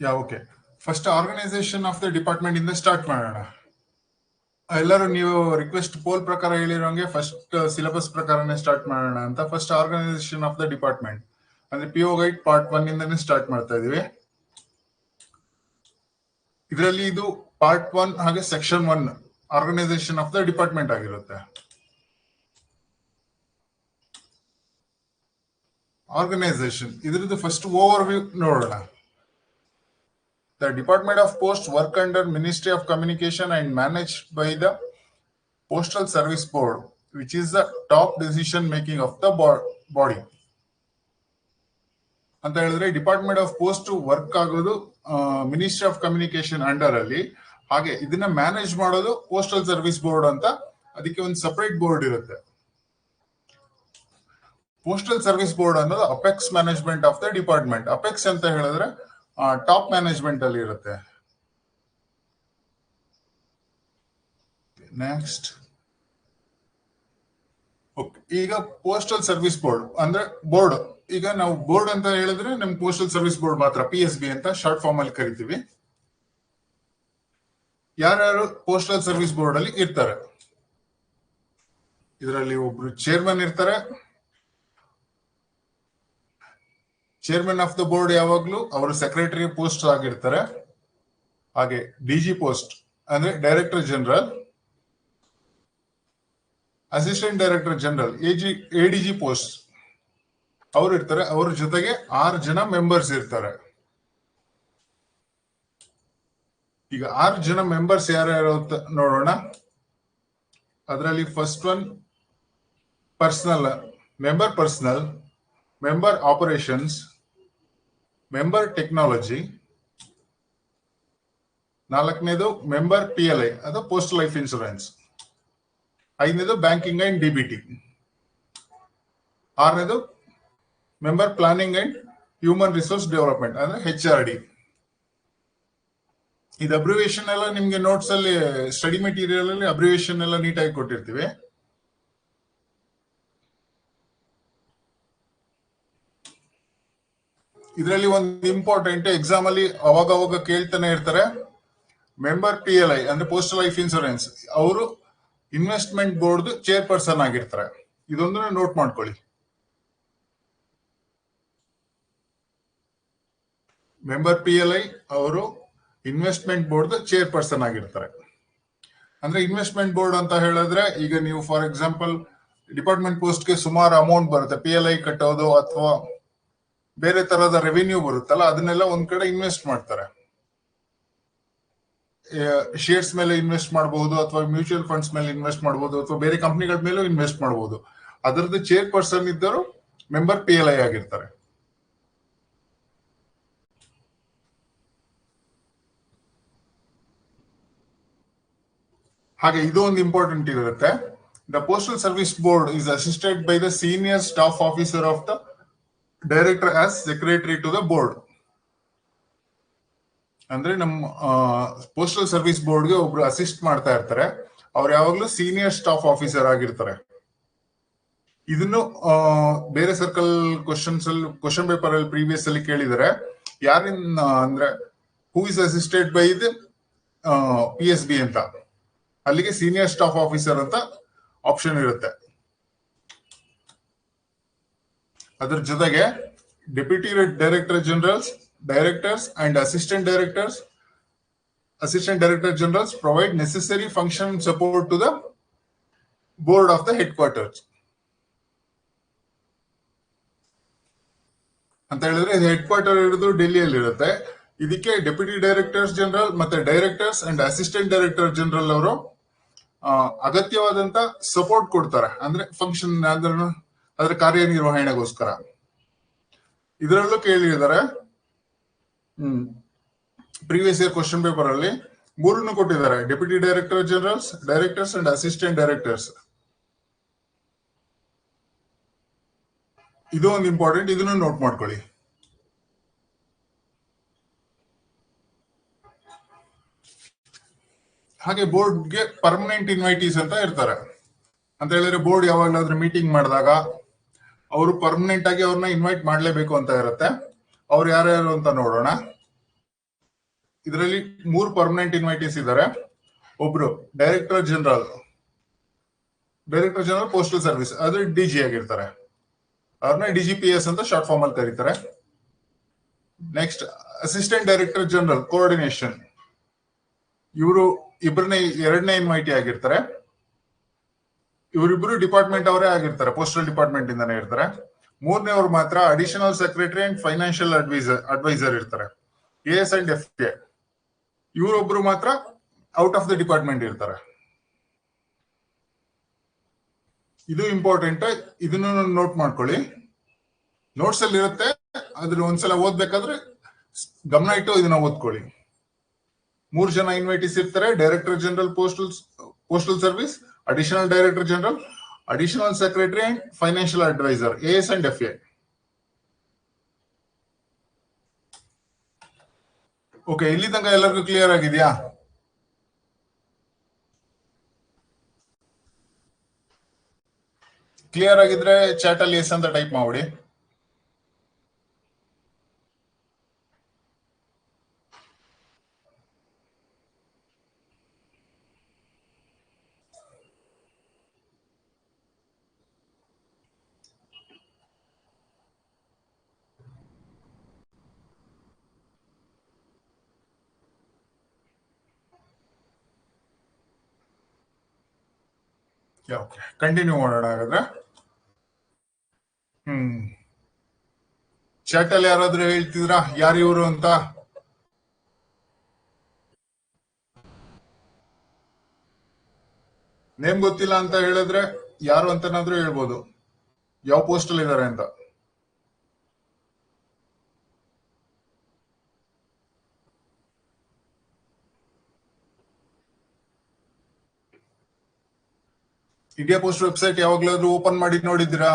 Yeah okay. First organisation of the department ಇಂದ start ಮಾಡೋಣ. ಎಲ್ಲರೂ ನೀವು ರಿಕ್ವೆಸ್ಟ್ ಪೋಲ್ ಪ್ರಕಾರ ಹೇಳಿರೋಂಗೆ ಫಸ್ಟ್ ಸಿಲೆಬಸ್ ಪ್ರಕಾರನೇ ಸ್ಟಾರ್ಟ್ ಮಾಡೋಣ ಅಂತ. First organisation of the department ಅಂದ್ರೆ PO ಗೈಡ್ ಪಾರ್ಟ್ 1 ಇಂದಾನೆ ಸ್ಟಾರ್ಟ್ ಮಾಡ್ತಾ ಇದೀವಿ. ಇದರಲ್ಲಿ ಇದು ಪಾರ್ಟ್ 1 ಹಾಗೆ section 1 organisation of the department ಆಗಿರುತ್ತೆ. ಆರ್ಗನೈಸೇಷನ್ ಇದ್ರದ್ದು ಫಸ್ಟ್ ಓವರ್ ವ್ಯೂ ನೋಡೋಣ. The Department of Post work under Ministry of Communication and managed by the Postal Service Board, which is the top decision making of the body. ಅಂತ ಹೇಳಿದ್ರೆ department of post work ಆಗೋದು ministry of communication under ಅಲ್ಲಿ, ಹಾಗೆ ಇದನ್ನ manage ಮಾಡೋದು postal service board ಅಂತ. ಅದಕ್ಕೆ ಒಂದು ಸಪರೇಟ್ ಬೋರ್ಡ್ ಇರುತ್ತೆ. ಪೋಸ್ಟಲ್ ಸರ್ವಿಸ್ ಬೋರ್ಡ್ ಅನ್ನೋದು apex management of the department. Apex ಅಂತ ಹೇಳಿದ್ರೆ ಟಾಪ್ ಮ್ಯಾನೇಜ್ಮೆಂಟ್ ಅಲ್ಲಿ ಇರುತ್ತೆ. ನೆಕ್ಸ್ಟ್ ಓಕೆ, ಈಗ ಪೋಸ್ಟಲ್ ಸರ್ವಿಸ್ ಬೋರ್ಡ್ ಅಂದ್ರೆ ಬೋರ್ಡ್. ಈಗ ನಾವು ಬೋರ್ಡ್ ಅಂತ ಹೇಳಿದ್ರೆ ನಮ್ ಪೋಸ್ಟಲ್ ಸರ್ವಿಸ್ ಬೋರ್ಡ್ ಮಾತ್ರ, PSB ಅಂತ ಶಾರ್ಟ್ ಫಾರ್ಮ್ ಅಲ್ಲಿ ಕರಿತೀವಿ. ಯಾರ್ಯಾರು ಪೋಸ್ಟಲ್ ಸರ್ವಿಸ್ ಬೋರ್ಡ್ ಅಲ್ಲಿ ಇರ್ತಾರೆ? ಇದರಲ್ಲಿ ಒಬ್ರು ಚೇರ್ಮನ್ ಇರ್ತಾರೆ. ಚೇರ್ಮನ್ ಆಫ್ ದ ಬೋರ್ಡ್ ಯಾವಾಗ್ಲೂ ಅವರು ಸೆಕ್ರೆಟರಿ ಪೋಸ್ಟ್ ಆಗಿರ್ತಾರೆ. ಹಾಗೆ DG ಪೋಸ್ಟ್ ಅಂದ್ರೆ director general, assistant director general, ADG post ಅವ್ರು ಇರ್ತಾರೆ. ಅವ್ರ ಜೊತೆಗೆ 6 ಜನ ಮೆಂಬರ್ಸ್ ಇರ್ತಾರೆ. ಈಗ 6 ಜನ ಮೆಂಬರ್ಸ್ ಯಾರ್ಯಾರು ಅಂತ ನೋಡೋಣ. ಅದರಲ್ಲಿ first one personal member operations, member technology. 4ನೇದು ಮೆಂಬರ್ PLI ಅದು ಪೋಸ್ಟಲ್ ಲೈಫ್ ಇನ್ಶೂರೆನ್ಸ್. 5ನೇದು ಬ್ಯಾಂಕಿಂಗ್ ಅಂಡ್ DBT. 6ನೇದು member planning and human resource development ಅಂದ್ರೆ HRD. ಇದು ಅಬ್ರಿವೇಶನ್ ಎಲ್ಲ ನಿಮ್ಗೆ ನೋಟ್ಸ್ ಅಲ್ಲಿ ಸ್ಟಡಿ ಮೆಟೀರಿಯಲ್ ಅಲ್ಲಿ ಅಬ್ರಿವೇಶನ್ ಎಲ್ಲ ನೀಟಾಗಿ ಕೊಟ್ಟಿರ್ತೀವಿ. ಇದರಲ್ಲಿ ಒಂದು ಇಂಪಾರ್ಟೆಂಟ್ ಎಕ್ಸಾಮ್ ಅಲ್ಲಿ ಅವಾಗ ಕೇಳ್ತಾನೆ ಇರ್ತಾರೆ. ಮೆಂಬರ್ PLI ಅಂದ್ರೆ ಪೋಸ್ಟಲ್ ಲೈಫ್ ಇನ್ಶೂರೆನ್ಸ್ ಅವರು ಇನ್ವೆಸ್ಟ್ಮೆಂಟ್ ಬೋರ್ಡ್ ಚೇರ್ಪರ್ಸನ್ ಆಗಿರ್ತಾರೆ. ಇದೊಂದು ನೋಟ್ ಮಾಡ್ಕೊಳ್ಳಿ. ಮೆಂಬರ್ PLI ಅವರು ಇನ್ವೆಸ್ಟ್ಮೆಂಟ್ ಬೋರ್ಡ್ ಚೇರ್ಪರ್ಸನ್ ಆಗಿರ್ತಾರೆ. ಅಂದ್ರೆ ಇನ್ವೆಸ್ಟ್ಮೆಂಟ್ ಬೋರ್ಡ್ ಅಂತ ಹೇಳಿದ್ರೆ, ಈಗ ನೀವು ಫಾರ್ ಎಕ್ಸಾಂಪಲ್ ಡಿಪಾರ್ಟ್ಮೆಂಟ್ ಪೋಸ್ಟ್ಗೆ ಸುಮಾರು ಅಮೌಂಟ್ ಬರುತ್ತೆ, PLI ಕಟ್ಟೋದು ಅಥವಾ ಬೇರೆ ತರದ ರೆವಿನ್ಯೂ ಬರುತ್ತಲ್ಲ, ಅದನ್ನೆಲ್ಲ ಒಂದ್ ಕಡೆ ಇನ್ವೆಸ್ಟ್ ಮಾಡ್ತಾರೆ. ಶೇರ್ಸ್ ಮೇಲೆ ಇನ್ವೆಸ್ಟ್ ಮಾಡಬಹುದು, ಅಥವಾ ಮ್ಯೂಚುವಲ್ ಫಂಡ್ಸ್ ಮೇಲೆ ಇನ್ವೆಸ್ಟ್ ಮಾಡಬಹುದು, ಅಥವಾ ಬೇರೆ ಕಂಪ್ನಿಗಳ ಮೇಲೂ ಇನ್ವೆಸ್ಟ್ ಮಾಡಬಹುದು. ಅದರದ್ದು ಚೇರ್ಪರ್ಸನ್ ಇದ್ದರು ಮೆಂಬರ್ PLI ಆಗಿರ್ತಾರೆ. ಹಾಗೆ ಇದು ಒಂದು ಇಂಪಾರ್ಟೆಂಟ್ ಇರುತ್ತೆ. The postal service board is assisted by the senior staff officer of the director as secretary to the board. ಅಂದ್ರೆ ನಮ್ಮ ಪೋಸ್ಟಲ್ ಸರ್ವಿಸ್ ಬೋರ್ಡ್ಗೆ ಒಬ್ರು ಅಸಿಸ್ಟ್ ಮಾಡ್ತಾ ಇರ್ತಾರೆ. ಅವ್ರು ಯಾವಾಗ್ಲೂ ಸೀನಿಯರ್ ಸ್ಟಾಫ್ ಆಫೀಸರ್ ಆಗಿರ್ತಾರೆ. ಇದನ್ನು ಬೇರೆ ಸರ್ಕಲ್ ಕ್ವಶನ್ ಪೇಪರ್ ಅಲ್ಲಿ ಪ್ರೀವಿಯಸ್ ಅಲ್ಲಿ ಕೇಳಿದರೆ, ಯಾರಿನ್ ಅಂದ್ರೆ who is assisted by the PSB ಅಂತ, ಅಲ್ಲಿಗೆ ಸೀನಿಯರ್ ಸ್ಟಾಫ್ ಆಫೀಸರ್ ಅಂತ ಆಪ್ಷನ್ ಇರುತ್ತೆ. ಅದ್ರ ಜೊತೆಗೆ deputy director generals, directors and assistant director generals provide necessary function support to the board of the headquarters. ಅಂತ ಹೇಳಿದ್ರೆ ಹೆಡ್ ಕ್ವಾರ್ಟರ್ ಇರೋದು ಡೆಲ್ಲಿಯಲ್ಲಿ ಇರುತ್ತೆ. ಇದಕ್ಕೆ ಡೆಪ್ಯೂಟಿ ಡೈರೆಕ್ಟರ್ಸ್ ಜನರಲ್ ಮತ್ತೆ directors and assistant director general ಅವರು ಅಗತ್ಯವಾದಂತ ಸಪೋರ್ಟ್ ಕೊಡ್ತಾರೆ, ಅಂದ್ರೆ ಫಂಕ್ಷನ್ ಅದರ ಕಾರ್ಯನಿರ್ವಹಣೆಗೋಸ್ಕರ. ಇದರಲ್ಲೂ ಕೇಳಿದ್ದಾರೆ. ಪ್ರೀವಿಯಸ್ ಇಯರ್ ಕ್ವಶನ್ ಪೇಪರ್ ಅಲ್ಲಿ 3 ಕೊಟ್ಟಿದ್ದಾರೆ: deputy director generals, directors and assistant directors. ಇದು ಒಂದು ಇಂಪಾರ್ಟೆಂಟ್, ಇದನ್ನು ನೋಟ್ ಮಾಡ್ಕೊಳ್ಳಿ. ಹಾಗೆ ಬೋರ್ಡ್ಗೆ ಪರ್ಮನೆಂಟ್ ಇನ್ವೈಟೀಸ್ ಅಂತ ಇರ್ತಾರೆ. ಅಂತ ಹೇಳಿದ್ರೆ ಬೋರ್ಡ್ ಯಾವಾಗ್ಲಾದ್ರೂ ಮೀಟಿಂಗ್ ಮಾಡಿದಾಗ ಅವರು ಪರ್ಮನೆಂಟ್ ಆಗಿ ಅವ್ರನ್ನ ಇನ್ವೈಟ್ ಮಾಡ್ಲೇಬೇಕು ಅಂತ ಇರುತ್ತೆ. ಅವ್ರು ಯಾರ್ಯಾರು ಅಂತ ನೋಡೋಣ. ಇದರಲ್ಲಿ 3 ಪರ್ಮನೆಂಟ್ ಇನ್ವೈಟೀಸ್ ಇದ್ದಾರೆ. ಒಬ್ರು ಡೈರೆಕ್ಟರ್ ಜನರಲ್ ಪೋಸ್ಟಲ್ ಸರ್ವಿಸ್, ಅದು ಡಿಜಿ ಆಗಿರ್ತಾರೆ. ಅವ್ರನ್ನ DGPS ಅಂತ ಶಾರ್ಟ್ ಫಾರ್ಮ್ ಅಲ್ಲಿ ಕರೀತಾರೆ. Next assistant director general coordination, ಇವರು ಎರಡನೇ ಇನ್ವೈಟಿ ಆಗಿರ್ತಾರೆ. ಇವರಿಬ್ರು ಡಿಪಾರ್ಟ್ಮೆಂಟ್ ಅವರೇ ಆಗಿರ್ತಾರೆ, ಪೋಸ್ಟಲ್ ಡಿಪಾರ್ಟ್ಮೆಂಟ್ ಇಂದಾನೆ ಇರ್ತಾರೆ. ಮೂರನೇವ್ರು ಮಾತ್ರ additional secretary and financial adviser ಇರ್ತಾರೆ, AS ಅಂಡ್ FA. ಇವರೊಬ್ರು ಮಾತ್ರ ಔಟ್ ಆಫ್ ದ ಡಿಪಾರ್ಟ್ಮೆಂಟ್ ಇರ್ತಾರೆ. ಇದು ಇಂಪಾರ್ಟೆಂಟ್, ಇದನ್ನು ನೋಟ್ ಮಾಡ್ಕೊಳ್ಳಿ. ನೋಟ್ಸ್ ಅಲ್ಲಿ ಇರುತ್ತೆ, ಅದ್ರ ಒಂದ್ಸಲ ಓದ್ಬೇಕಾದ್ರೆ ಗಮನ ಇಟ್ಟು ಇದನ್ನ ಓದ್ಕೊಳ್ಳಿ. 3 ಜನ ಇನ್ವೈಟೀಸ್ ಇರ್ತಾರೆ: director general postal service, additional director general, additional secretary and financial adviser, AS and FA. Okay, ಇಲ್ಲಿ ತನಕ ಎಲ್ಲರಿಗೂ ಕ್ಲಿಯರ್ ಆಗಿದೆಯಾ? ಕ್ಲಿಯರ್ ಆಗಿದ್ರೆ ಚಾಟ್ ಅಲ್ಲಿ ಎಸ್ ಅಂತ ಟೈಪ್ ಮಾಡಿ. ಓಕೆ, ಕಂಟಿನ್ಯೂ ಮಾಡೋಣ ಹಾಗಾದ್ರೆ. ಚಾಟ್ ಅಲ್ಲಿ ಯಾರಾದ್ರೂ ಹೇಳ್ತಿದ್ರಾ ಯಾರು ಇವರು ಅಂತ? ನೇಮ್ ಗೊತ್ತಿಲ್ಲ ಅಂತ ಹೇಳಿದ್ರೆ ಯಾರು ಅಂತನಾದ್ರೂ ಹೇಳ್ಬೋದು, ಯಾವ ಪೋಸ್ಟ್ ಅಲ್ಲಿ ಇದಾರೆ ಅಂತ. ಇಂಡಿಯಾ ಪೋಸ್ಟ್ ವೆಬ್ಸೈಟ್ ಯಾವಾಗ್ಲಾದ್ರೂ ಓಪನ್ ಮಾಡಿ ನೋಡಿದ್ದೀರಾ?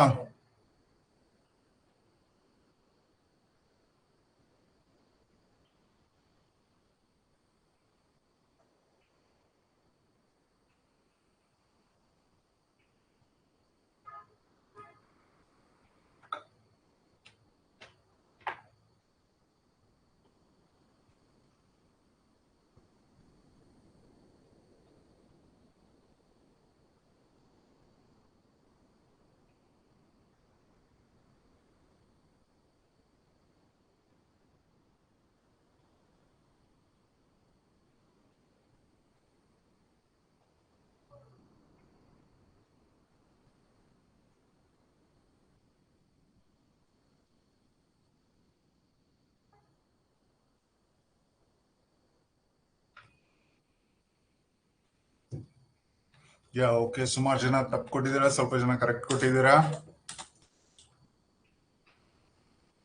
ಓಕೆ, ಸುಮಾರು ಜನ ತಪ್ಪು ಕೊಟ್ಟಿದ್ದೀರಾ, ಸ್ವಲ್ಪ ಜನ ಕರೆಕ್ಟ್ ಕೊಟ್ಟಿದ್ದೀರಾ.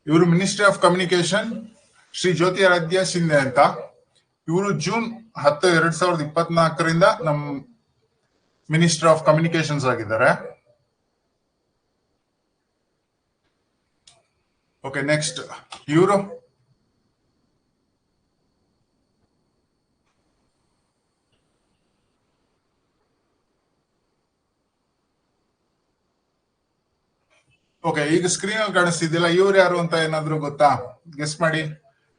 ಇವರು ministry of communication Shri Jyotiraditya Shinde ಅಂತ. ಇವರು ಜೂನ್ 10, 2024ರಿಂದ ನಮ್ ಮಿನಿಸ್ಟರ್ ಆಫ್ ಕಮ್ಯುನಿಕೇಶನ್ಸ್ ಆಗಿದ್ದಾರೆ. ಓಕೆ, ನೆಕ್ಸ್ಟ್ ಇವರು ಓಕೆ, ಈಗ ಸ್ಕ್ರೀನ್ ಅಲ್ಲಿ ಕಾಣಿಸ್ತಿದ್ದಿಲ್ಲ, ಇವ್ರು ಯಾರು ಅಂತ ಏನಾದ್ರು ಗೊತ್ತಾ? ಗೆಸ್ ಮಾಡಿ.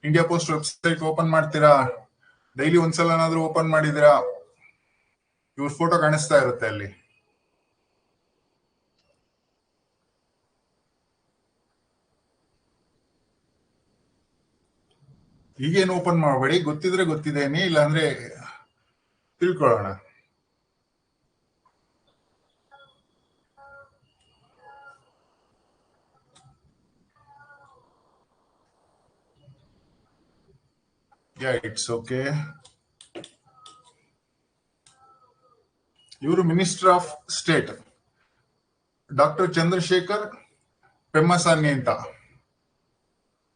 ಇಂಡಿಯಾ ಪೋಸ್ಟ್ ವೆಬ್ಸೈಟ್ ಓಪನ್ ಮಾಡ್ತೀರಾ? ಡೈಲಿ ಒಂದ್ಸಲ ಏನಾದ್ರು ಓಪನ್ ಮಾಡಿದೀರಾ? ಇವ್ರ ಫೋಟೋ ಕಾಣಿಸ್ತಾ ಇರುತ್ತೆ ಅಲ್ಲಿ. ಈಗೇನು ಓಪನ್ ಮಾಡಬೇಡಿ, ಗೊತ್ತಿದ್ರೆ ಗೊತ್ತಿದೇನಿ, ಇಲ್ಲಾಂದ್ರೆ ತಿಳ್ಕೊಳ್ಳೋಣ. It's okay. ಇವರು minister of state doctor Chandrashekhar Pemmasani ಅಂತ.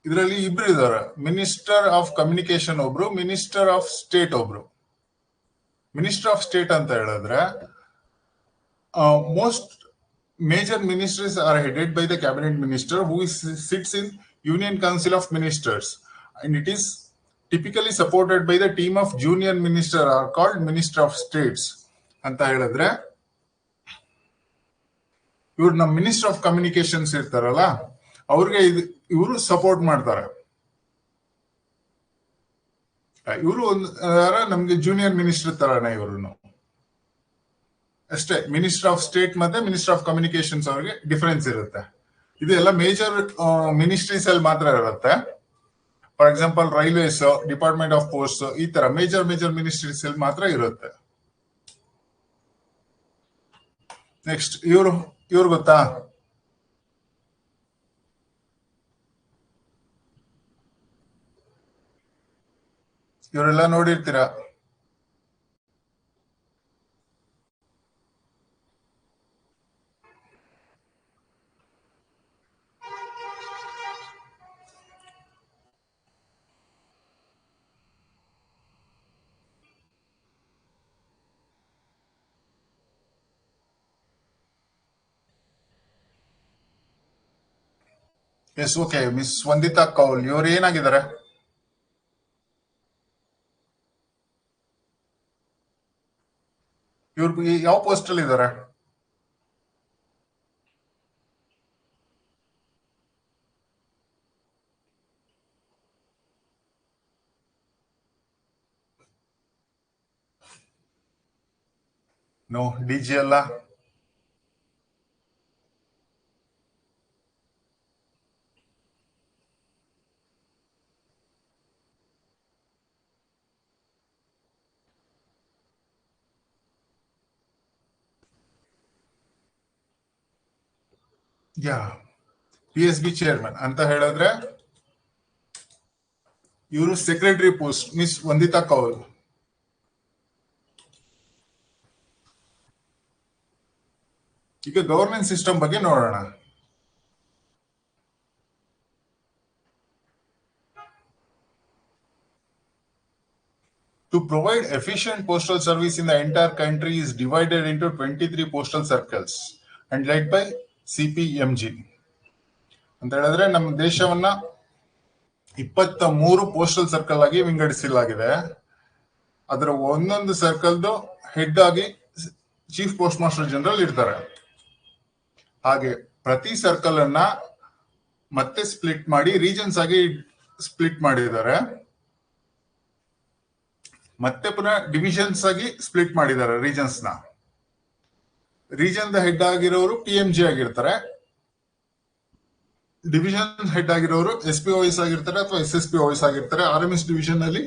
ಇದರಲ್ಲಿ ಇಬ್ರು ಇದ್ದಾರೆ, ಮಿನಿಸ್ಟರ್ ಆಫ್ ಕಮ್ಯುನಿಕೇಶನ್ ಒಬ್ರು, ಮಿನಿಸ್ಟರ್ ಆಫ್ ಸ್ಟೇಟ್ ಒಬ್ರು. ಮಿನಿಸ್ಟರ್ ಆಫ್ ಸ್ಟೇಟ್ ಅಂತ ಹೇಳಿದ್ರೆ most major ministries are headed by the cabinet minister who sits in union council of ministers and it is typically supported by the team of junior minister are called minister of states ಅಂತ ಹೇಳಿದ್ರೆ, ಇವ್ರು ನಮ್ಮ minister of communications ಇರ್ತಾರಲ್ಲ ಅವ್ರಿಗೆ ಇವರು support ಮಾಡ್ತಾರೆ. ಇವರು ಒಂದು ನಮ್ಗೆ ಜೂನಿಯರ್ ಮಿನಿಸ್ಟರ್ ತರಾನ ಇವರು ಅಷ್ಟೇ. ಮಿನಿಸ್ಟರ್ ಆಫ್ ಸ್ಟೇಟ್ ಮತ್ತೆ ಮಿನಿಸ್ಟರ್ ಆಫ್ ಕಮ್ಯುನಿಕೇಶನ್ಸ್ ಅವ್ರಿಗೆ ಡಿಫರೆನ್ಸ್ ಇರುತ್ತೆ. ಇದೆಲ್ಲ ಮೇಜರ್ ಮಿನಿಸ್ಟ್ರೀಸ್ ಅಲ್ಲಿ ಮಾತ್ರ ಇರುತ್ತೆ. For example railways, department of post, ಈ ತರ ಮೇಜರ್ ಮಿನಿಸ್ಟ್ರೀಸ್ ಅಲ್ಲಿ ಮಾತ್ರ ಇರುತ್ತೆ. ನೆಕ್ಸ್ಟ್ ಇವ್ರು ಗೊತ್ತಾ? ಇವರೆಲ್ಲ ನೋಡಿರ್ತೀರಾ. Yes, okay. Miss Vandita Kaul ಇವ್ರು ಏನಾಗಿದ್ದಾರೆ? ಇವ್ರು ಯಾವ ಪೋಸ್ಟ್ ಅಲ್ಲಿ ಇದ್ದಾರೆ? ನೋ, ಡಿಜಿ ಅಲ್ಲ. ಯಾ, PSB ಚೇರ್ಮನ್ ಅಂತ ಹೇಳಿದ್ರೆ ಇವರು secretary post, miss Vandita Kaul. ಈಗ ಗವರ್ನೆನ್ಸ್ ಸಿಸ್ಟಮ್ ಬಗ್ಗೆ ನೋಡೋಣ. To provide efficient postal service in the entire country is divided into 23 postal circles and led by CPMG. ಅಂತ ಹೇಳಿದ್ರೆ ನಮ್ಮ ದೇಶವನ್ನ 23 ಪೋಸ್ಟಲ್ ಸರ್ಕಲ್ ಆಗಿ ವಿಂಗಡಿಸಲಾಗಿದೆ. ಅದರ ಒಂದೊಂದು ಸರ್ಕಲ್ದು ಹೆಡ್ ಆಗಿ ಚೀಫ್ ಪೋಸ್ಟ್ ಮಾಸ್ಟರ್ ಜನರಲ್ ಇರ್ತಾರೆ. ಹಾಗೆ ಪ್ರತಿ ಸರ್ಕಲ್ ಅನ್ನ ಮತ್ತೆ ಸ್ಪ್ಲಿಟ್ ಮಾಡಿ ರೀಜನ್ಸ್ ಆಗಿ ಸ್ಪ್ಲಿಟ್ ಮಾಡಿದ್ದಾರೆ. ಮತ್ತೆ ಪುನಃ ಡಿವಿಷನ್ಸ್ ಆಗಿ ಸ್ಪ್ಲಿಟ್ ಮಾಡಿದ್ದಾರೆ ರೀಜನ್ಸ್ ನ. ರೀಜನ್ ಹೆಡ್ ಆಗಿರೋರು PMG ಆಗಿರ್ತಾರೆ. ಡಿವಿಷನ್ ಹೆಡ್ ಆಗಿರೋರು SPOs ಆಗಿರ್ತಾರೆ ಅಥವಾ SSPOs ಆಗಿರ್ತಾರೆ. RMS ಡಿವಿಷನ್ ಅಲ್ಲಿ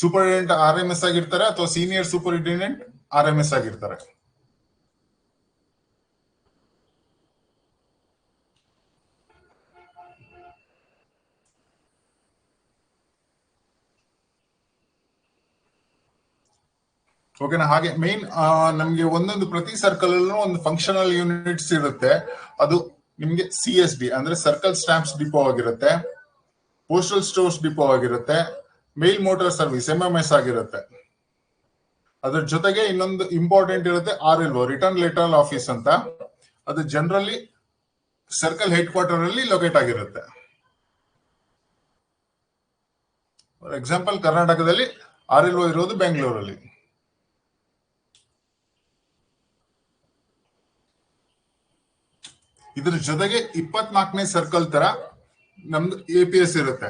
ಸೂಪರಿಂಟೆಂಡೆಂಟ್ RMS ಆಗಿರ್ತಾರೆ ಅಥವಾ ಸೀನಿಯರ್ ಸೂಪರಿಂಟೆಂಡೆಂಟ್ RMS ಆಗಿರ್ತಾರೆ. ಓಕೆನಾ? ಹಾಗೆ ಮೇನ್ ನಮ್ಗೆ ಒಂದೊಂದು ಪ್ರತಿ ಸರ್ಕಲ್ ಅಲ್ಲೂ ಒಂದು ಫಂಕ್ಷನಲ್ ಯೂನಿಟ್ಸ್ ಇರುತ್ತೆ. ಅದು ನಿಮ್ಗೆ CSD ಅಂದ್ರೆ ಸರ್ಕಲ್ ಸ್ಟಾಂಪ್ಸ್ ಡಿಪೋ ಆಗಿರುತ್ತೆ, ಪೋಸ್ಟಲ್ ಸ್ಟೋರ್ಸ್ ಡಿಪೋ ಆಗಿರುತ್ತೆ, ಮೇಲ್ ಮೋಟಾರ್ ಸರ್ವಿಸ್ MMS ಆಗಿರುತ್ತೆ. ಅದ್ರ ಜೊತೆಗೆ ಇನ್ನೊಂದು ಇಂಪಾರ್ಟೆಂಟ್ ಇರುತ್ತೆ RLO, ರಿಟರ್ನ್ ಲೆಟರ್ ಆಫೀಸ್ ಅಂತ. ಅದು ಜನರಲಿ ಸರ್ಕಲ್ ಹೆಡ್ ಕ್ವಾರ್ಟರ್ ಅಲ್ಲಿ ಲೊಕೇಟ್ ಆಗಿರುತ್ತೆ. ಫಾರ್ ಎಕ್ಸಾಂಪಲ್ ಕರ್ನಾಟಕದಲ್ಲಿ RLO ಇರೋದು ಬೆಂಗಳೂರಲ್ಲಿ. ಇದ್ರ ಜೊತೆಗೆ 24ನೇ ಸರ್ಕಲ್ ತರ ನಮ್ದು APS ಇರುತ್ತೆ.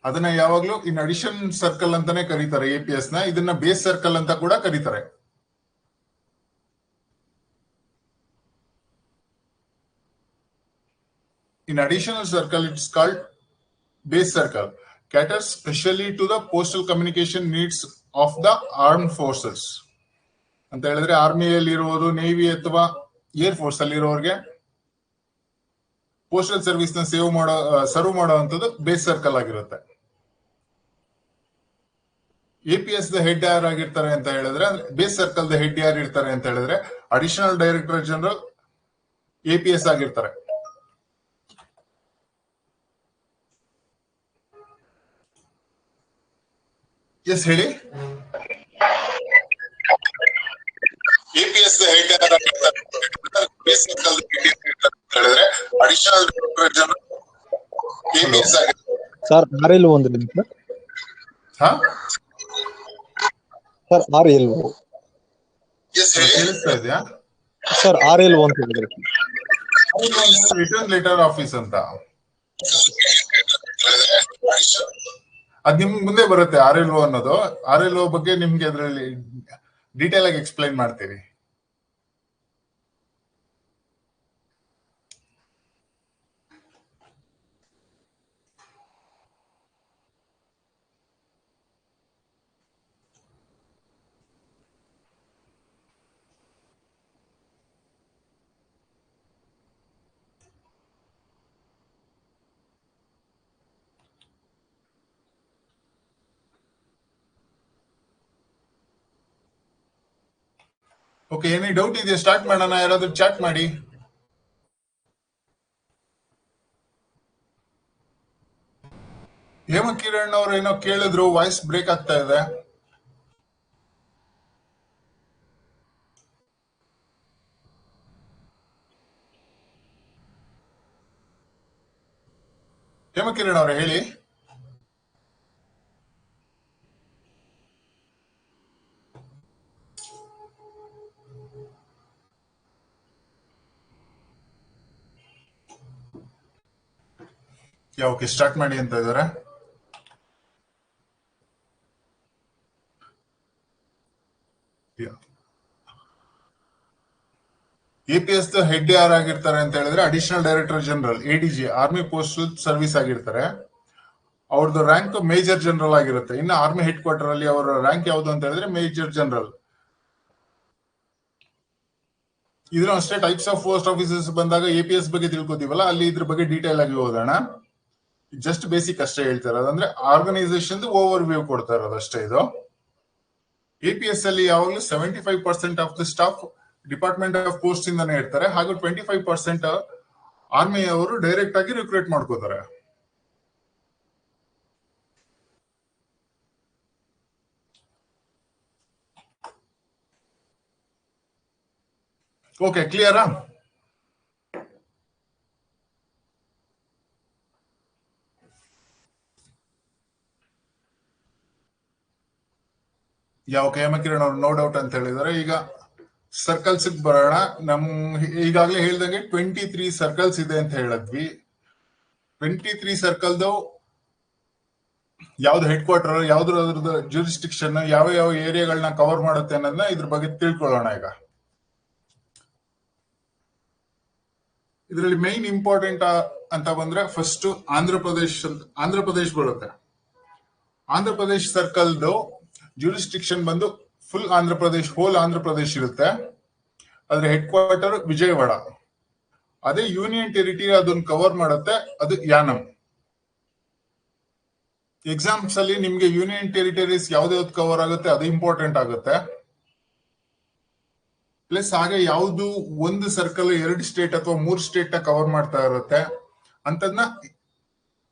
ಅದನ್ನ ಯಾವಾಗ್ಲೂ ಇನ್ ಅಡಿಷನ್ ಸರ್ಕಲ್ ಅಂತಾನೆ ಕರೀತಾರೆ APS ನ. ಇದನ್ನ ಬೇಸ್ ಸರ್ಕಲ್ ಅಂತ ಕೂಡ ಕರೀತಾರೆ. In additional circle it's called base circle, caters specially to the postal communication needs of the armed forces. ಅಂತ ಹೇಳಿದ್ರೆ ಆರ್ಮಿಯಲ್ಲಿ ಇರುವುದು, ನೇವಿ ಅಥವಾ ಏರ್ ಫೋರ್ಸ್ ಅಲ್ಲಿ ಇರೋರಿಗೆ ಪೋಸ್ಟಲ್ ಸರ್ವಿಸ್ ನ ಸರ್ವ್ ಮಾಡುವಂತದ್ದು ಬೇಸ್ ಸರ್ಕಲ್ ಆಗಿರುತ್ತೆ. APS ದ ಹೆಡ್ ಯಾರು ಆಗಿರ್ತಾರೆ ಅಂತ ಹೇಳಿದ್ರೆ, ಬೇಸ್ ಸರ್ಕಲ್ ದ ಹೆಡ್ ಯಾರು ಇರ್ತಾರೆ ಅಂತ ಹೇಳಿದ್ರೆ ಅಡಿಷನಲ್ ಡೈರೆಕ್ಟರ್ ಜನರಲ್ APS ಆಗಿರ್ತಾರೆ. ಎಸ್ ಹೇಳಿ. APS ದ ಹೆಡ್ ಯಾರು ಆಗಿರ್ತಾರೆ ಬೇಸ್ ಸರ್ಕಲ್ ಹೇಳಿದ್ರೆ ಅಡಿಷನಲ್ ಡೈರೆಕ್ಟರ್ ಜನರಲ್ APS ಆಗಿರ್ತಾರೆ. ಸರ್ RLO ಅಂದ್ರೆ ಸರ್ RLO ಕೇಳಿಸ್ತಾ ಇದೆಯಾ ಸರ್? RLO ಅಂತ ಹೇಳಿದ್ರೆ ರಿಟರ್ನ್ ಲೆಟರ್ ಆಫೀಸ್ ಅಂತ ಅದ್ ನಿಮ್ ಮುಂದೆ ಬರುತ್ತೆ RLO ಅನ್ನೋದು. RLO ಬಗ್ಗೆ ನಿಮ್ಗೆ ಅದ್ರಲ್ಲಿ ಡೀಟೇಲ್ ಆಗಿ ಎಕ್ಸ್ಪ್ಲೈನ್ ಮಾಡ್ತೀವಿ. ಓಕೆ, ಏನೇ ಡೌಟ್ ಇದೆಯಾ? ಸ್ಟಾರ್ಟ್ ಮಾಡೋಣ. ಯಾರಾದ್ರೂ ಚಾಟ್ ಮಾಡಿ. ಹೇಮಕಿರಣ್ ಅವ್ರು ಏನೋ ಕೇಳಿದ್ರು, ವಾಯ್ಸ್ ಬ್ರೇಕ್ ಆಗ್ತಾ ಇದೆ. ಹೇಮಕಿರಣ್ ಅವ್ರೆ ಹೇಳಿ. ಓಕೆ, ಸ್ಟಾರ್ಟ್ ಮಾಡಿ ಅಂತ ಇದಾರೆ. APS ಹೆಡ್ ಯಾರು ಆಗಿರ್ತಾರೆ ಅಂತ ಹೇಳಿದ್ರೆ additional director general, ADG, army postal service ಆಗಿರ್ತಾರೆ. ಅವ್ರದ್ದು ರ್ಯಾಂಕ್ ಮೇಜರ್ ಜನರಲ್ ಆಗಿರುತ್ತೆ. ಇನ್ನು ಆರ್ಮಿ ಹೆಡ್ ಕ್ವಾರ್ಟರ್ ಅಲ್ಲಿ ಅವರ ರ್ಯಾಂಕ್ ಯಾವ್ದು ಅಂತ ಹೇಳಿದ್ರೆ ಮೇಜರ್ ಜನರಲ್. ಇದನ್ನು ಅಷ್ಟೇ ಟೈಪ್ಸ್ ಆಫ್ ಪೋಸ್ಟ್ ಆಫೀಸಸ್ ಬಂದಾಗ APS ಬಗ್ಗೆ ತಿಳ್ಕೊತೀವಲ್ಲ, ಅಲ್ಲಿ ಇದ್ರ ಬಗ್ಗೆ ಡೀಟೇಲ್ ಆಗಿ ಓದೋಣ. ಜಸ್ಟ್ ಬೇಸಿಕ್ ಅಷ್ಟೇ ಹೇಳ್ತಾರೆ. ಅದಂದ್ರೆ ಆರ್ಗನೈಸೇಷನ್ ಓವರ್ ವ್ಯೂ ಕೊಡ್ತಾ ಇರೋದು ಅಷ್ಟೇ. ಇದು APS ಅಲ್ಲಿ ಯಾವಾಗಲೂ 75% of the staff department of post ಇಂದಾನೆ ಇರ್ತಾರೆ. ಹಾಗೂ 25% ಆರ್ಮಿ ಅವರು ಡೈರೆಕ್ಟ್ ಆಗಿ ರಿಕ್ರೂಟ್ ಮಾಡ್ಕೋತಾರೆ. ಓಕೆ, ಕ್ಲಿಯರಾ? ಹೇಮಕಿರಣ್ ಅವ್ರು ನೋ ಡೌಟ್ ಅಂತ ಹೇಳಿದಾರೆ. ಈಗ ಸರ್ಕಲ್ಸ್ ಬರೋಣ. ಈಗಾಗಲೇ ಹೇಳ್ದಂಗೆ 23 ಸರ್ಕಲ್ಸ್ ಇದೆ ಅಂತ ಹೇಳಿದ್ವಿ. 23 ಸರ್ಕಲ್ದು ಯಾವ್ದು ಹೆಡ್ ಕ್ವಾರ್ಟರ್, ಯಾವ್ದು ಜ್ಯೂರಿಸ್ಟಿಕ್ಷನ್, ಯಾವ ಯಾವ ಏರಿಯಾಗಳನ್ನ ಕವರ್ ಮಾಡುತ್ತೆ ಅನ್ನೋದನ್ನ ಇದ್ರ ಬಗ್ಗೆ ತಿಳ್ಕೊಳ್ಳೋಣ. ಈಗ ಇದರಲ್ಲಿ ಮೈನ್ ಇಂಪಾರ್ಟೆಂಟ್ ಅಂತ ಬಂದ್ರೆ ಫಸ್ಟ್ ಆಂಧ್ರ ಪ್ರದೇಶ್ ಬರುತ್ತೆ. ಆಂಧ್ರ ಪ್ರದೇಶ್ ಸರ್ಕಲ್ದು ಜ್ಯೂರಿಸ್ಟಿಕ್ಷನ್ ಬಂದು ಫುಲ್ ಆಂಧ್ರ ಪ್ರದೇಶ್, ಹೋಲ್ ಆಂಧ್ರ ಪ್ರದೇಶ್ ಇರುತ್ತೆ. ಅದ್ರ ಹೆಡ್ ಕ್ವಾರ್ಟರ್ ವಿಜಯವಾಡ. ಅದೇ ಯೂನಿಯನ್ ಟೆರಿಟರಿ ಅದನ್ನ ಕವರ್ ಮಾಡುತ್ತೆ, ಅದು ಯಾನಂ. ಎಕ್ಸಾಮ್ಸ್ ಅಲ್ಲಿ ನಿಮ್ಗೆ ಯೂನಿಯನ್ ಟೆರಿಟರೀಸ್ ಯಾವ್ದು ಕವರ್ ಆಗುತ್ತೆ ಅದು ಇಂಪಾರ್ಟೆಂಟ್ ಆಗುತ್ತೆ. ಪ್ಲಸ್ ಹಾಗೆ ಯಾವ್ದು ಒಂದು ಸರ್ಕಲ್ 2 ಸ್ಟೇಟ್ ಅಥವಾ 3 ಸ್ಟೇಟ್ ನ ಕವರ್ ಮಾಡ್ತಾ ಇರುತ್ತೆ ಅಂತದ್ನ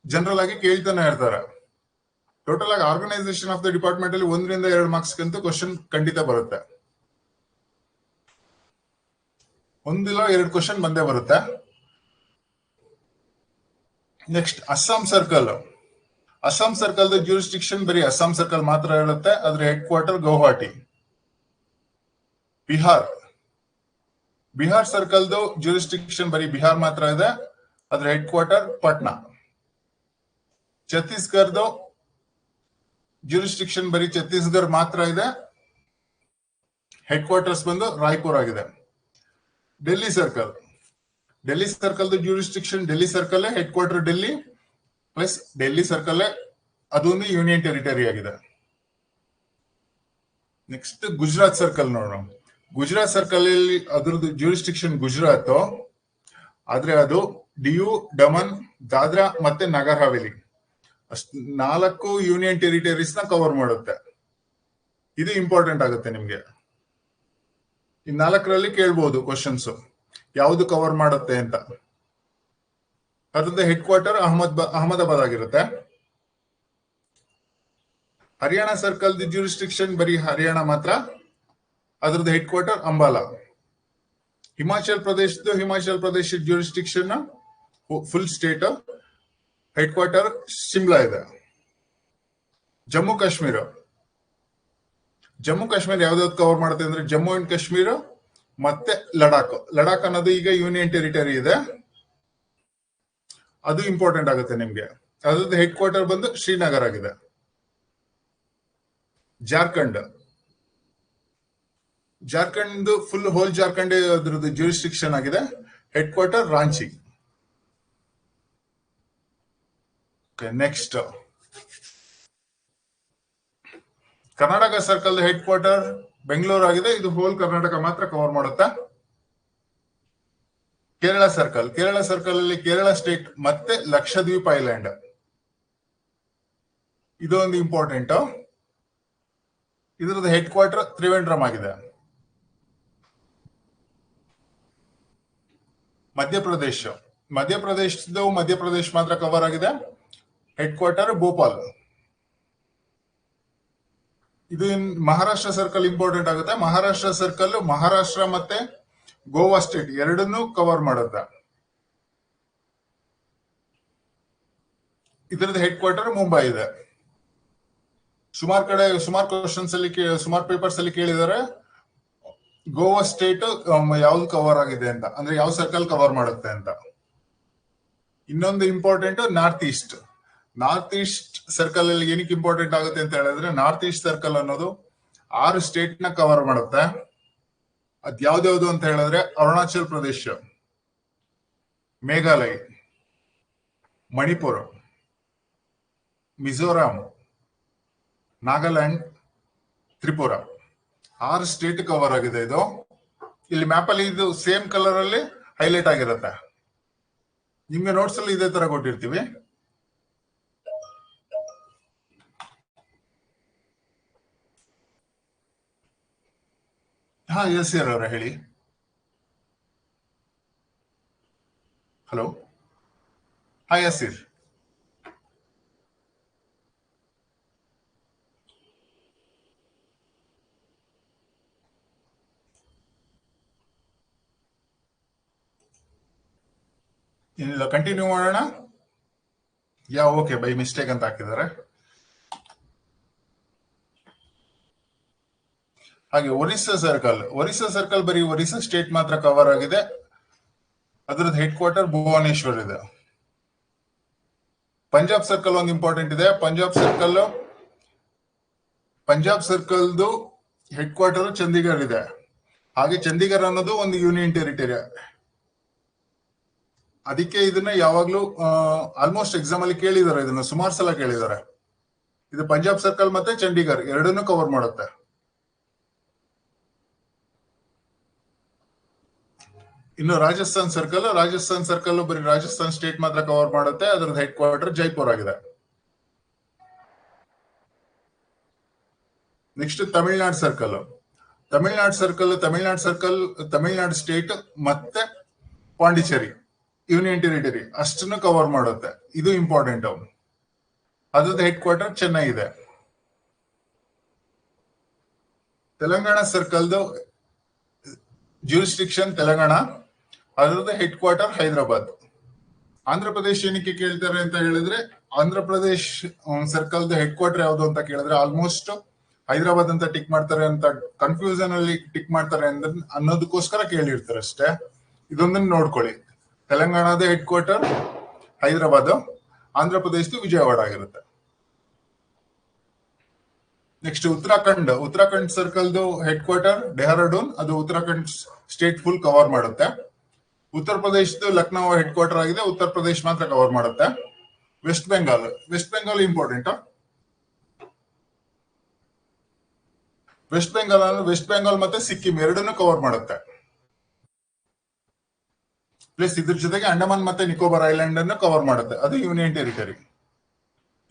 ಜನರಲ್ ಆಗಿ ಕೇಳ್ತಾನೆ ಇರ್ತಾರೆ. ಟೋಟಲ್ ಆಗಿ ಆರ್ಗನೈಸೇಷನ್ ಆಫ್ ದ ಡಿಪಾರ್ಟ್ಮೆಂಟ್ ಅಲ್ಲಿ 1 ರಿಂದ 2 ಮಾರ್ಕ್ಸ್ ಅಂತೂ ಕ್ವಶನ್ ಖಂಡಿತ ಬರುತ್ತೆ. 1 ಇಲ್ಲ 2 ಕ್ವಶನ್ ಬಂದೇ ಬರುತ್ತೆ. Next Assam circle. Assam circle jurisdiction ಬರೀ ಅಸ್ಸಾಂ ಸರ್ಕಲ್ ಮಾತ್ರ ಇರುತ್ತೆ. ಅದ್ರ headquarter Guwahati. Bihar circle jurisdiction ಬರೀ ಬಿಹಾರ್ ಮಾತ್ರ ಇದೆ. ಅದ್ರ headquarter Patna. Chhattisgarh jurisdiction ಬರೀ ಛತ್ತೀಸ್ಗಢ ಮಾತ್ರ ಇದೆ. ಹೆಡ್ ಕ್ವಾರ್ಟರ್ಸ್ ಬಂದು ರಾಯ್ಪುರ್ ಆಗಿದೆ. Delhi circle jurisdiction Delhi circle, headquarter Delhi, plus Delhi circle ಅದೊಂದು ಯೂನಿಯನ್ ಟೆರಿಟರಿ ಆಗಿದೆ. ನೆಕ್ಸ್ಟ್ ಗುಜರಾತ್ ಸರ್ಕಲ್ ನೋಡೋಣ. ಗುಜರಾತ್ ಸರ್ಕಲ್ ಅಲ್ಲಿ ಅದ್ರದ್ದು ಜ್ಯೂರಿಸ್ಟಿಕ್ಷನ್ ಗುಜರಾತ್, ಆದ್ರೆ ಅದು ಡಿಯು, ಡಮನ್, ದಾದ್ರಾ ಮತ್ತೆ ನಗರ್ ಹವೇಲಿ 4 ಯೂನಿಯನ್ ಟೆರಿಟರೀಸ್ ನ ಕವರ್ ಮಾಡುತ್ತೆ. ಇದು ಇಂಪಾರ್ಟೆಂಟ್ ಆಗುತ್ತೆ ನಿಮ್ಗೆ. ಈ 4ರಲ್ಲಿ ಕೇಳ್ಬಹುದು ಕ್ವಶನ್ಸ್, ಯಾವ್ದು ಕವರ್ ಮಾಡುತ್ತೆ ಅಂತ. ಅದ್ರದ್ದು ಹೆಡ್ ಕ್ವಾರ್ಟರ್ ಅಹಮದಾಬಾದ್ ಆಗಿರುತ್ತೆ. ಹರಿಯಾಣ ಸರ್ಕಲ್ ಜ್ಯೂರಿಸ್ಟಿಕ್ಷನ್ ಬರೀ ಹರಿಯಾಣ ಮಾತ್ರ. ಅದ್ರದ್ದು head quarter Ambala. Himachal Pradesh jurisdiction full state, head quarter Shimla ಇದೆ. ಜಮ್ಮು ಕಾಶ್ಮೀರ ಯಾವ್ದಾವ್ದು ಕವರ್ ಮಾಡುತ್ತೆ ಅಂದ್ರೆ ಜಮ್ಮು ಅಂಡ್ ಕಾಶ್ಮೀರ ಮತ್ತೆ ಲಡಾಖ್ ಅನ್ನೋದು ಈಗ ಯೂನಿಯನ್ ಟೆರಿಟರಿ ಇದೆ. ಅದು ಇಂಪಾರ್ಟೆಂಟ್ ಆಗುತ್ತೆ ನಿಮ್ಗೆ. ಅದ್ರದ್ದು ಹೆಡ್ ಕ್ವಾರ್ಟರ್ ಬಂದು ಶ್ರೀನಗರ್ ಆಗಿದೆ. ಜಾರ್ಖಂಡ್ ಫುಲ್ ಹೋಲ್ ಜಾರ್ಖಂಡ್ ಅದ್ರದ್ದು ಜ್ಯೂರಿಸ್ಟಿಕ್ಷನ್ ಆಗಿದೆ. Head quarter Ranchi. Next Karnataka circle head quarter Bengaluru ಆಗಿದೆ. ಇದು ಹೋಲ್ ಕರ್ನಾಟಕ ಮಾತ್ರ ಕವರ್ ಮಾಡುತ್ತಾ. ಕೇರಳ ಸರ್ಕಲ್ ಅಲ್ಲಿ ಕೇರಳ ಸ್ಟೇಟ್ ಮತ್ತೆ ಲಕ್ಷದ್ವೀಪ್ ಐಲ್ಯಾಂಡ್, ಇದು ಒಂದು ಇಂಪಾರ್ಟೆಂಟ್. ಇದರದ ಹೆಡ್ ಕ್ವಾರ್ಟರ್ ತ್ರಿವೇಂದ್ರಂ ಆಗಿದೆ. ಮಧ್ಯಪ್ರದೇಶ ಮಾತ್ರ ಕವರ್ ಆಗಿದೆ. Head quarter Bhopal. ಇದು ಮಹಾರಾಷ್ಟ್ರ ಸರ್ಕಲ್ ಇಂಪಾರ್ಟೆಂಟ್ ಆಗುತ್ತೆ. ಮಹಾರಾಷ್ಟ್ರ ಸರ್ಕಲ್ ಮಹಾರಾಷ್ಟ್ರ ಮತ್ತೆ ಗೋವಾ ಸ್ಟೇಟ್ ಎರಡನ್ನೂ ಕವರ್ ಮಾಡುತ್ತೆ. ಇದರದ ಹೆಡ್ ಕ್ವಾರ್ಟರ್ ಮುಂಬೈ ಇದೆ. ಸುಮಾರು ಕ್ವಶನ್ಸ್ ಅಲ್ಲಿ ಸುಮಾರು ಪೇಪರ್ಸ್ ಅಲ್ಲಿ ಕೇಳಿದ್ದಾರೆ ಗೋವಾ ಸ್ಟೇಟ್ ಯಾವ್ದು ಕವರ್ ಆಗಿದೆ ಅಂತ, ಅಂದ್ರೆ ಯಾವ ಸರ್ಕಲ್ ಕವರ್ ಮಾಡುತ್ತೆ ಅಂತ. ಇನ್ನೊಂದು ಇಂಪಾರ್ಟೆಂಟ್ ನಾರ್ತ್ ಈಸ್ಟ್ ಸರ್ಕಲ್ ಅಲ್ಲಿ ಏನಕ್ಕೆ ಇಂಪಾರ್ಟೆಂಟ್ ಆಗುತ್ತೆ ಅಂತ ಹೇಳಿದ್ರೆ, ನಾರ್ತ್ ಈಸ್ಟ್ ಸರ್ಕಲ್ ಅನ್ನೋದು 6 ಸ್ಟೇಟ್ ನ ಕವರ್ ಮಾಡುತ್ತೆ. ಅದ್ಯಾವ್ದು ಅಂತ ಹೇಳಿದ್ರೆ ಅರುಣಾಚಲ್ ಪ್ರದೇಶ, ಮೇಘಾಲಯ, ಮಣಿಪುರ, ಮಿಜೋರಾಂ, ನಾಗಾಲ್ಯಾಂಡ್, ತ್ರಿಪುರ. 6 ಸ್ಟೇಟ್ ಕವರ್ ಆಗಿದೆ ಇದು. ಇಲ್ಲಿ ಮ್ಯಾಪ್ ಅಲ್ಲಿ ಇದು ಸೇಮ್ ಕಲರ್ ಅಲ್ಲಿ ಹೈಲೈಟ್ ಆಗಿರುತ್ತೆ. ನಿಮ್ಗೆ ನೋಟ್ಸ್ ಅಲ್ಲಿ ಇದೇ ತರ ಕೊಟ್ಟಿರ್ತೀವಿ. ಹಾ ಯಸಿರ್ ಅವರ ಹೇಳಿ. ಹಲೋ. ಹಾ ಯಸಿರ್. ಏನಿಲ್ಲ, ಕಂಟಿನ್ಯೂ ಮಾಡೋಣ. ಓಕೆ, ಬೈ ಮಿಸ್ಟೇಕ್ ಅಂತ ಹಾಕಿದ್ದಾರೆ. ಹಾಗೆ ಒರಿಸ್ಸಾ ಸರ್ಕಲ್ ಬರೀ ಒರಿಸ್ಸಾ ಸ್ಟೇಟ್ ಮಾತ್ರ ಕವರ್ ಆಗಿದೆ. ಅದರದ್ದು ಹೆಡ್ ಕ್ವಾರ್ಟರ್ ಭುವನೇಶ್ವರ್ ಇದೆ. ಪಂಜಾಬ್ ಸರ್ಕಲ್ ಒಂದು ಇಂಪಾರ್ಟೆಂಟ್ ಇದೆ. ಪಂಜಾಬ್ ಸರ್ಕಲ್ದು ಹೆಡ್ ಕ್ವಾರ್ಟರ್ ಚಂಡೀಗಢ ಇದೆ. ಹಾಗೆ ಚಂಡೀಗಢ ಅನ್ನೋದು ಒಂದು ಯೂನಿಯನ್ ಟೆರಿಟರಿ. ಅದಕ್ಕೆ ಇದನ್ನ ಯಾವಾಗ್ಲೂ ಆಲ್ಮೋಸ್ಟ್ ಎಕ್ಸಾಮ್ ಅಲ್ಲಿ ಕೇಳಿದ್ದಾರೆ, ಇದನ್ನ ಸುಮಾರು ಸಲ ಕೇಳಿದ್ದಾರೆ. ಇದು ಪಂಜಾಬ್ ಸರ್ಕಲ್ ಮತ್ತೆ ಚಂಡೀಗಢ ಎರಡನ್ನೂ ಕವರ್ ಮಾಡುತ್ತೆ. ಇನ್ನು ರಾಜಸ್ಥಾನ್ ಸರ್ಕಲ್ ಬರೀ ರಾಜಸ್ಥಾನ್ ಸ್ಟೇಟ್ ಮಾತ್ರ ಕವರ್ ಮಾಡುತ್ತೆ. ಅದರದ್ದು ಹೆಡ್ ಕ್ವಾರ್ಟರ್ ಜೈಪುರ್ ಆಗಿದೆ. Next Tamil Nadu circle Tamil Nadu state ಮತ್ತೆ ಪಾಂಡಿಚೇರಿ ಯೂನಿಯನ್ ಟೆರಿಟರಿ ಅಷ್ಟನ್ನು ಕವರ್ ಮಾಡುತ್ತೆ. ಇದು ಇಂಪಾರ್ಟೆಂಟ್. ಅದ್ರದ್ದು ಹೆಡ್ ಕ್ವಾರ್ಟರ್ ಚೆನ್ನೈ ಇದೆ. ತೆಲಂಗಾಣ ಸರ್ಕಲ್ದು ಜ್ಯೂರಿಸ್ಟಿಕ್ಷನ್ ತೆಲಂಗಾಣ, ಅದರದ್ದು ಹೆಡ್ ಕ್ವಾರ್ಟರ್ ಹೈದರಾಬಾದ್. ಆಂಧ್ರ ಪ್ರದೇಶ್ ಏನಕ್ಕೆ ಕೇಳ್ತಾರೆ ಅಂತ ಹೇಳಿದ್ರೆ, ಆಂಧ್ರ ಪ್ರದೇಶ್ ಸರ್ಕಲ್ದು ಹೆಡ್ ಕ್ವಾರ್ಟರ್ ಯಾವುದು ಅಂತ ಕೇಳಿದ್ರೆ ಆಲ್ಮೋಸ್ಟ್ ಹೈದರಾಬಾದ್ ಅಂತ ಟಿಕ್ ಮಾಡ್ತಾರೆ ಅಂತ ಕನ್ಫ್ಯೂಷನ್ ಅಲ್ಲಿ ಟಿಕ್ ಮಾಡ್ತಾರೆ ಅನ್ನೋದಕ್ಕೋಸ್ಕರ ಕೇಳಿರ್ತಾರೆ ಅಷ್ಟೇ. ಇದೊಂದನ್ನು ನೋಡ್ಕೊಳ್ಳಿ. ತೆಲಂಗಾಣದ ಹೆಡ್ ಕ್ವಾರ್ಟರ್ ಹೈದರಾಬಾದ್, ಆಂಧ್ರ ಪ್ರದೇಶದ ವಿಜಯವಾಡ ಆಗಿರುತ್ತೆ. ನೆಕ್ಸ್ಟ್ ಉತ್ತರಾಖಂಡ್ ಸರ್ಕಲ್ದು ಹೆಡ್ ಕ್ವಾರ್ಟರ್ ಡೆಹರಾಡೂನ್, ಅದು ಉತ್ತರಾಖಂಡ್ ಸ್ಟೇಟ್ ಫುಲ್ ಕವರ್ ಮಾಡುತ್ತೆ. ಉತ್ತರ ಪ್ರದೇಶದ ಲಕ್ನೋ ಹೆಡ್ ಕ್ವಾರ್ಟರ್ ಆಗಿದೆ. ಉತ್ತರ ಪ್ರದೇಶ ಮಾತ್ರ ಕವರ್ ಮಾಡುತ್ತೆ. ವೆಸ್ಟ್ ಬೆಂಗಾಲ್ ಇಂಪಾರ್ಟೆಂಟ್. ವೆಸ್ಟ್ ಬೆಂಗಾಲ್ ಮತ್ತೆ ಸಿಕ್ಕಿಂ ಎರಡನ್ನೂ ಕವರ್ ಮಾಡುತ್ತೆ. ಪ್ಲಸ್ ಇದ್ರ ಜೊತೆಗೆ ಅಂಡಮಾನ್ ಮತ್ತೆ ನಿಕೋಬಾರ್ ಐಲ್ಯಾಂಡ್ ಅನ್ನು ಕವರ್ ಮಾಡುತ್ತೆ. ಅದು ಯೂನಿಯನ್ ಟೆರಿಟರಿ.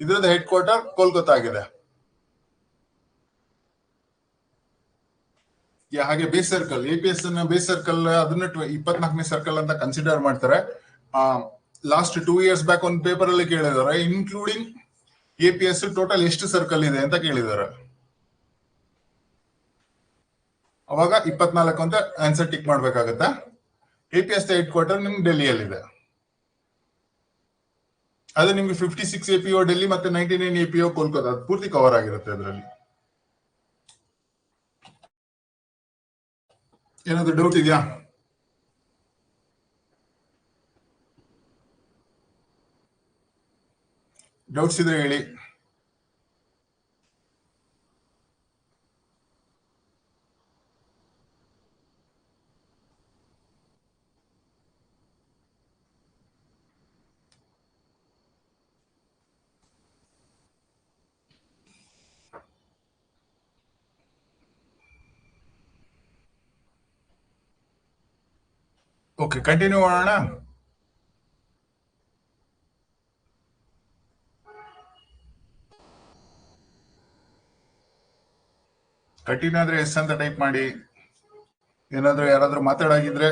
ಇದರದ ಹೆಡ್ ಕ್ವಾರ್ಟರ್ ಕೋಲ್ಕತ್ತಾ ಆಗಿದೆ. ಹಾಗೆ base circle, APS base circle ಅದನ್ನ 24ನೇ ಸರ್ಕಲ್ ಅಂತ ಕನ್ಸಿಡರ್ ಮಾಡ್ತಾರೆ. ಲಾಸ್ಟ್ 2 years ಬ್ಯಾಕ್ ಒಂದು ಪೇಪರ್ ಅಲ್ಲಿ ಕೇಳಿದ್ದಾರೆ, ಇನ್ಕ್ಲೂಡಿಂಗ್ APS ಟೋಟಲ್ ಎಷ್ಟು ಸರ್ಕಲ್ ಇದೆ ಅಂತ ಕೇಳಿದ್ದಾರೆ. ಅವಾಗ 24 ಅಂತ ಆನ್ಸರ್ ಟಿಕ್ ಮಾಡ್ಬೇಕಾಗತ್ತೆ. APS ಹೆಡ್ ಕ್ವಾರ್ಟರ್ ನಿಮ್ಗೆ ಡೆಲ್ಲಿಯಲ್ಲಿದೆ. ಅದು ನಿಮ್ಗೆ 56 APO ಡೆಲ್ಲಿ ಮತ್ತೆ 99 APO ಕೋಲ್ಕತ್ತಾ, ಅದು ಪೂರ್ತಿ ಕವರ್ ಆಗಿರುತ್ತೆ. ಅದರಲ್ಲಿ ಏನಾದ್ರು ಡೌಟ್ ಇದೆಯಾ? ಡೌಟ್ಸ್ ಇದ್ರೆ ಹೇಳಿ. ಓಕೆ, ಕಂಟಿನ್ಯೂ ಮಾಡೋಣ. ಕಂಟಿನ್ಯೂ ಆದ್ರೆ ಎಸ್ ಅಂತ ಟೈಪ್ ಮಾಡಿ. ಏನಾದ್ರೂ ಯಾರಾದ್ರೂ ಮಾತಾಡಾಗಿದ್ರೆ